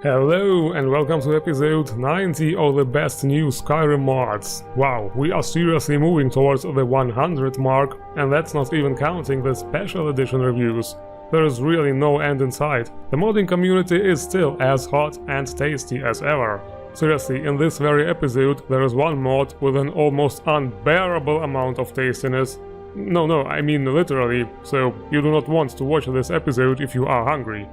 Hello and welcome to episode 90 of the best new Skyrim mods. Wow, we are seriously moving towards the 100 mark, and that's not even counting the special edition reviews. There is really no end in sight. The modding community is still as hot and tasty as ever. Seriously, in this very episode there is one mod with an almost unbearable amount of tastiness. No, I mean literally, so you do not want to watch this episode if you are hungry.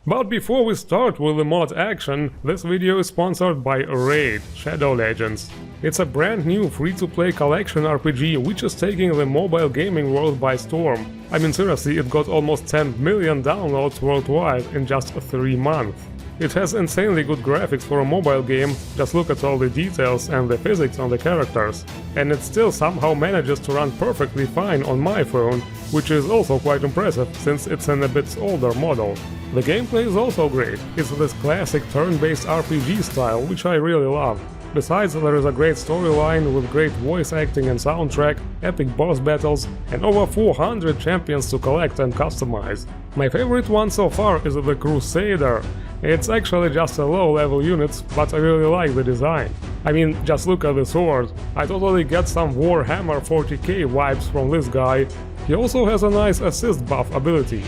But before we start with the mod action, this video is sponsored by Raid Shadow Legends. It's a brand new free-to-play collection RPG which is taking the mobile gaming world by storm. I mean seriously, it got almost 10 million downloads worldwide in just 3 months. It has insanely good graphics for a mobile game, just look at all the details and the physics on the characters. And it still somehow manages to run perfectly fine on my phone, which is also quite impressive since it's an a bit older model. The gameplay is also great, it's this classic turn-based RPG style, which I really love. Besides, there is a great storyline with great voice acting and soundtrack, epic boss battles, and over 400 champions to collect and customize. My favorite one so far is the Crusader. It's actually just a low-level unit, but I really like the design. I mean, just look at the sword. I totally get some Warhammer 40k vibes from this guy. He also has a nice assist buff ability.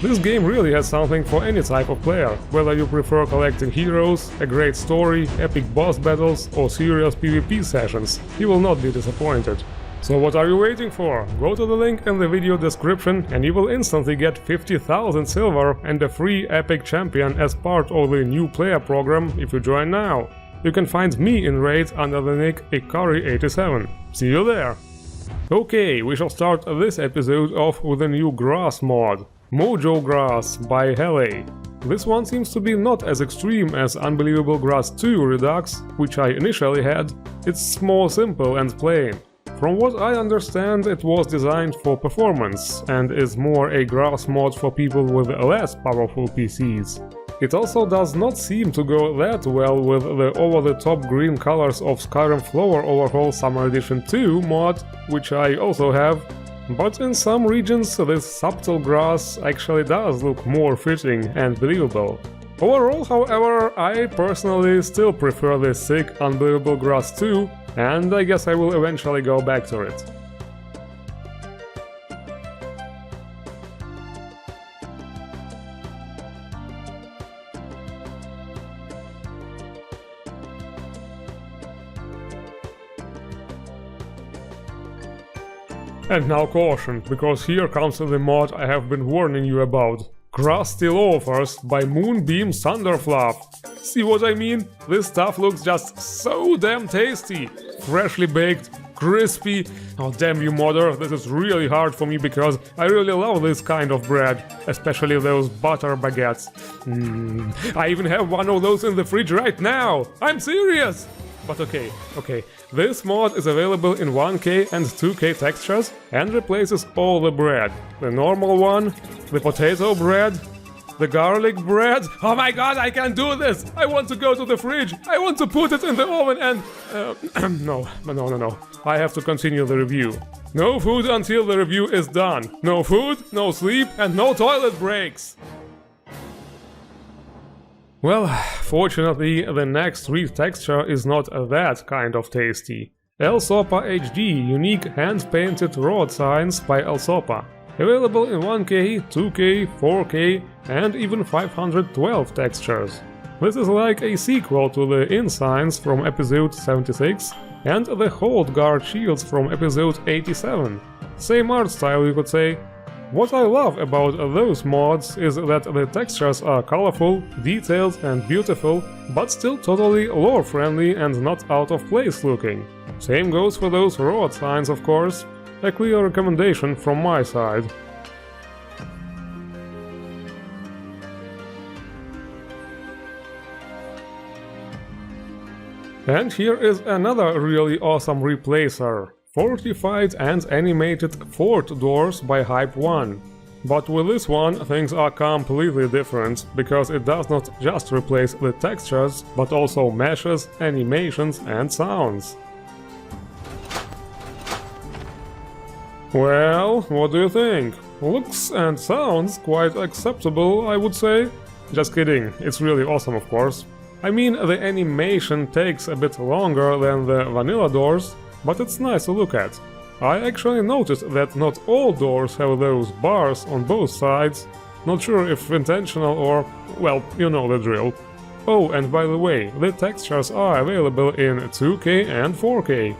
This game really has something for any type of player, whether you prefer collecting heroes, a great story, epic boss battles or serious PvP sessions, you will not be disappointed. So what are you waiting for? Go to the link in the video description and you will instantly get 50,000 silver and a free epic champion as part of the new player program if you join now. You can find me in Raid under the nick Ikari87. See you there! Okay, we shall start this episode off with a new grass mod. Mojo Grass by LA. This one seems to be not as extreme as Unbelievable Grass 2 Redux, which I initially had. It's more simple and plain. From what I understand, it was designed for performance and is more a grass mod for people with less powerful PCs. It also does not seem to go that well with the over-the-top green colors of Skyrim Flower Overhaul Summer Edition 2 mod, which I also have. But in some regions this subtle grass actually does look more fitting and believable. Overall, however, I personally still prefer the sick Unbelievable Grass 2, and I guess I will eventually go back to it. And now caution, because here comes the mod I have been warning you about. Crusty Loaves by Moonbeam Thunderfluff. See what I mean? This stuff looks just so damn tasty! Freshly baked, crispy. Oh damn you modder, this is really hard for me because I really love this kind of bread, especially those butter baguettes. I even have one of those in the fridge right now! I'm serious! But okay, this mod is available in 1K and 2K textures and replaces all the bread. The normal one, the potato bread, the garlic bread. Oh my god, I can do this! I want to go to the fridge! I want to put it in the oven and... No. I have to continue the review. No food until the review is done. No food, no sleep, and no toilet breaks! Well, fortunately, the next retexture is not that kind of tasty. ElSopa HD Unique Hand-Painted Road Signs by ElSopa. Available in 1K, 2K, 4K and even 512 textures. This is like a sequel to the Inn Signs from episode 76 and the Hold Guard Shields from episode 87. Same art style, you could say. What I love about those mods is that the textures are colorful, detailed and beautiful, but still totally lore-friendly and not out of place looking. Same goes for those road signs, of course. A clear recommendation from my side. And here is another really awesome replacer. Fortified and animated fort doors by Hype 1. But with this one things are completely different, because it does not just replace the textures, but also meshes, animations and sounds. Well, what do you think? Looks and sounds quite acceptable, I would say. Just kidding, it's really awesome, of course. I mean, the animation takes a bit longer than the vanilla doors, but it's nice to look at. I actually noticed that not all doors have those bars on both sides. Not sure if intentional or, well, you know the drill. Oh, and by the way, the textures are available in 2K and 4K.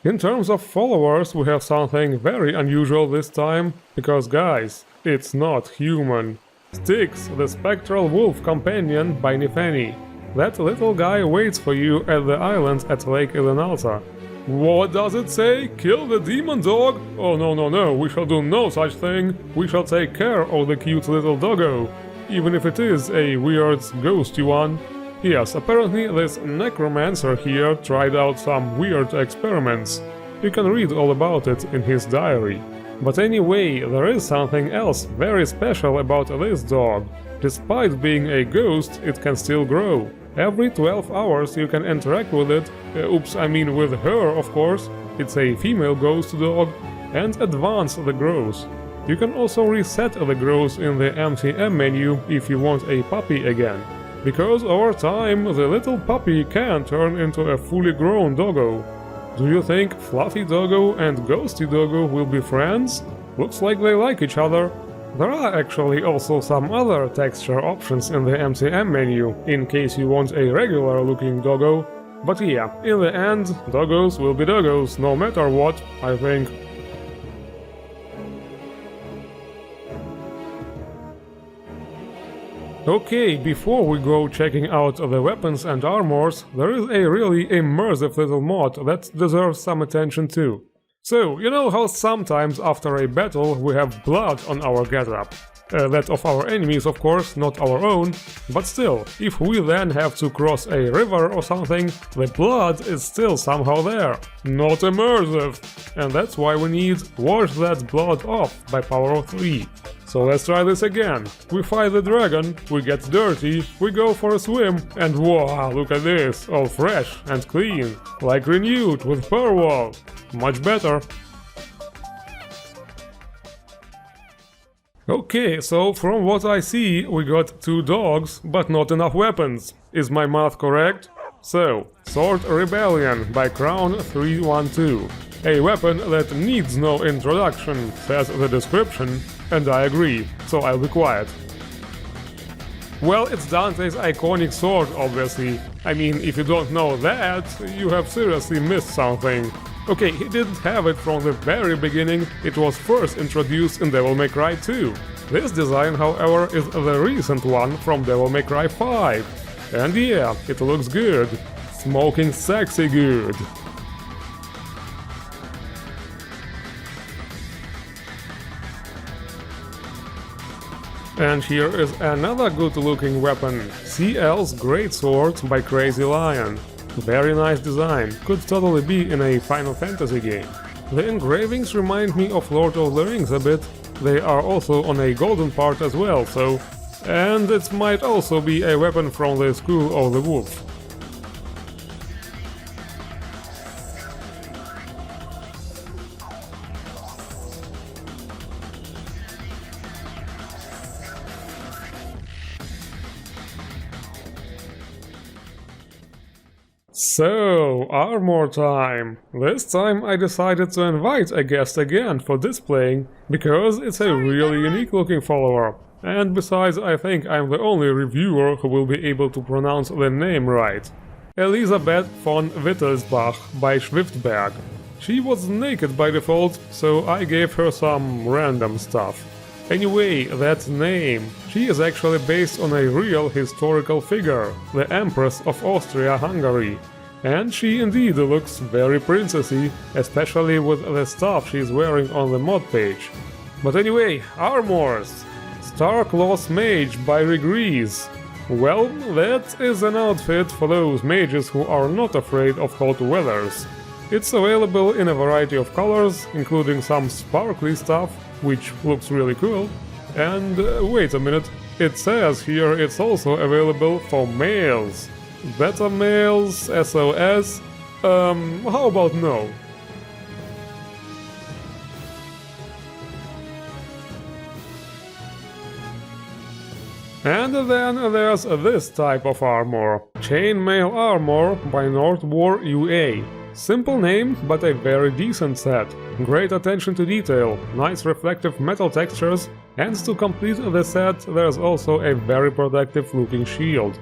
In terms of followers, we have something very unusual this time, because guys, it's not human. Styx, the Spectral Wolf Companion by Nifeni. That little guy waits for you at the island at Lake Ilinalta. What does it say? Kill the demon dog? Oh no, we shall do no such thing. We shall take care of the cute little doggo, even if it is a weird, ghosty one. Yes, apparently this necromancer here tried out some weird experiments. You can read all about it in his diary. But anyway, there is something else very special about this dog. Despite being a ghost, it can still grow. Every 12 hours you can interact with it, with her, of course, it's a female ghost dog, and advance the growth. You can also reset the growth in the MTM menu if you want a puppy again. Because over time, the little puppy can turn into a fully grown doggo. Do you think Fluffy Doggo and Ghosty Doggo will be friends? Looks like they like each other. There are actually also some other texture options in the MTM menu, in case you want a regular looking doggo. But yeah, in the end, doggos will be doggos, no matter what, I think. Okay, before we go checking out the weapons and armors, there is a really immersive little mod that deserves some attention too. So, you know how sometimes after a battle we have blood on our getup? That of our enemies, of course, not our own, but still, if we then have to cross a river or something, the blood is still somehow there. Not immersive! And that's why we need Wash That Blood Off by power of 3. So let's try this again. We fight the dragon, we get dirty, we go for a swim, and wow, look at this, all fresh and clean, like renewed with Pearl. Much better. Okay, so from what I see, we got 2 dogs, but not enough weapons. Is my math correct? So, Sword Rebellion by Crown 312. A weapon that needs no introduction, says the description, and I agree, so I'll be quiet. Well, it's Dante's iconic sword, obviously. I mean, if you don't know that, you have seriously missed something. Okay, he didn't have it from the very beginning, it was first introduced in Devil May Cry 2. This design, however, is the recent one from Devil May Cry 5. And yeah, it looks good. Smoking sexy good. And here is another good-looking weapon, CL's Greatsword by Crazy Lion. Very nice design, could totally be in a Final Fantasy game. The engravings remind me of Lord of the Rings a bit, they are also on a golden part as well, so... And it might also be a weapon from the School of the Wolf. So, armor time! This time I decided to invite a guest again for displaying, because it's a really unique looking follower. And besides, I think I'm the only reviewer who will be able to pronounce the name right. Elisabeth von Wittelsbach by Schwiftberg. She was naked by default, so I gave her some random stuff. Anyway, that name. She is actually based on a real historical figure, the Empress of Austria-Hungary. And she indeed looks very princessy, especially with the stuff she's wearing on the mod page. But anyway, armors! Starclaw's Mage by Regrease. Well, that is an outfit for those mages who are not afraid of hot weathers. It's available in a variety of colors, including some sparkly stuff, which looks really cool. And wait a minute, it says here it's also available for males. Beta males, SOS, How about no? And then there's this type of armor. Chainmail armor by North War UA. Simple name, but a very decent set. Great attention to detail, nice reflective metal textures, and to complete the set there's also a very protective looking shield.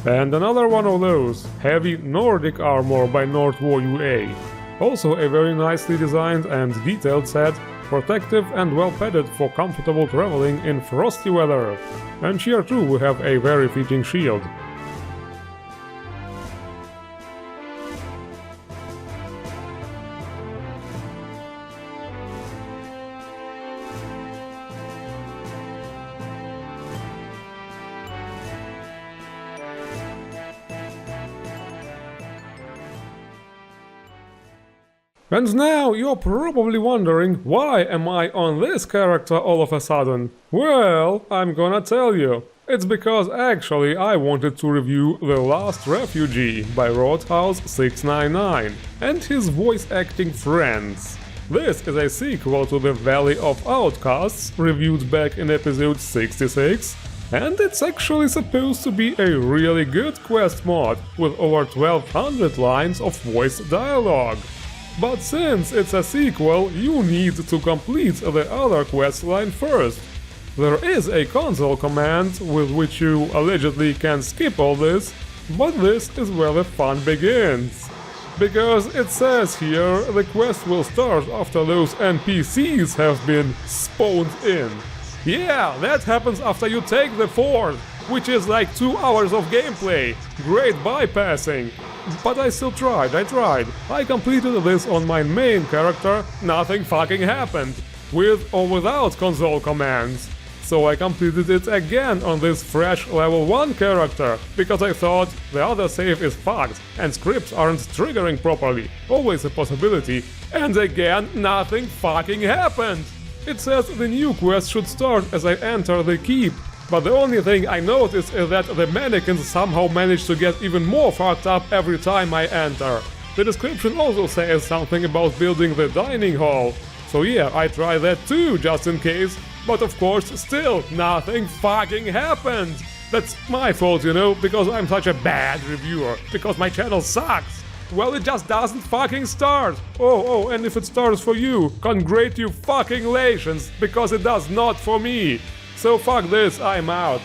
And another one of those, heavy Nordic armor by North War UA. Also a very nicely designed and detailed set, protective and well padded for comfortable traveling in frosty weather. And here too we have a very fitting shield. And now you're probably wondering, why am I on this character all of a sudden? Well, I'm gonna tell you. It's because actually I wanted to review The Last Refugee by Roadhouse699 and his voice acting friends. This is a sequel to The Valley of Outcasts, reviewed back in episode 66, and it's actually supposed to be a really good quest mod with over 1200 lines of voice dialogue. But since it's a sequel, you need to complete the other questline first. There is a console command with which you allegedly can skip all this, but this is where the fun begins. Because it says here the quest will start after those NPCs have been spawned in. Yeah, that happens after you take the fort, which is like 2 hours of gameplay. Great bypassing. But I still tried. I completed this on my main character, nothing fucking happened. With or without console commands. So I completed it again on this fresh level 1 character, because I thought the other save is fucked and scripts aren't triggering properly, always a possibility, and again nothing fucking happened. It says the new quest should start as I enter the keep, but the only thing I noticed is that the mannequins somehow manage to get even more fucked up every time I enter. The description also says something about building the dining hall. So yeah, I tried that too, just in case, but of course still nothing fucking happened. That's my fault, you know, because I'm such a bad reviewer, because my channel sucks. Well, it just doesn't fucking start. Oh, and if it starts for you, congratulations, because it does not for me. So fuck this, I'm out.